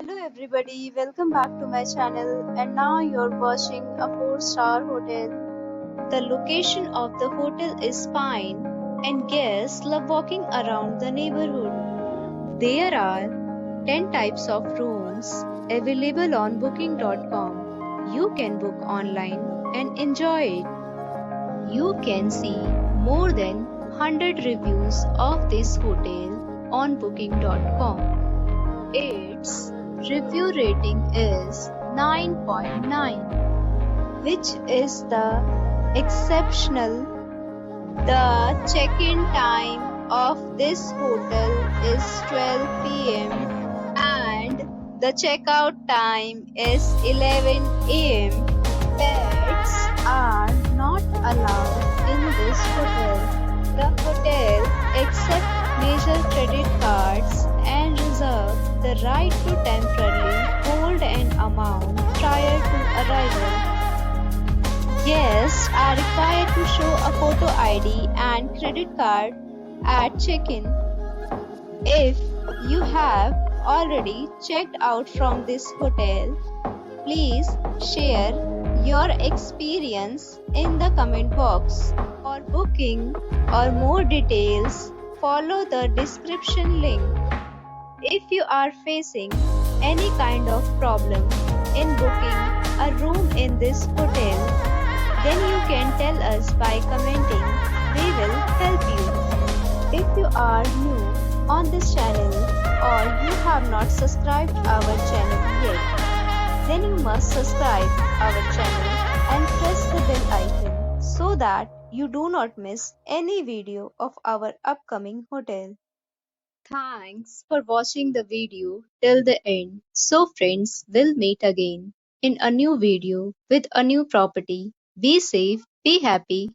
Hello everybody, welcome back to my channel and now you're watching a 4-star hotel. The location of the hotel is fine and guests love walking around the neighborhood. There are 10 types of rooms available on booking.com. You can book online and enjoy it. You can see more than 100 reviews of this hotel on booking.com. Its review rating is 9.9, which is the exceptional. The check-in time of this hotel is 12 p.m. and the checkout time is 11 a.m. Pets are not allowed in this hotel. The hotel accepts major credit cards and reserves the right to temporarily hold an amount prior to arrival. Guests are required to show a photo ID and credit card at check-in. If you have already checked out from this hotel, please share your experience in the comment box. For booking or more details, follow the description link. If you are facing any kind of problem in booking a room in this hotel, then you can tell us by commenting. We will help you. If you are new on this channel or you have not subscribed our channel yet, then you must subscribe our channel and press the bell icon so that you do not miss any video of our upcoming hotel. Thanks for watching the video till the end. So friends, we'll meet again in a new video with a new property. Be safe, be happy.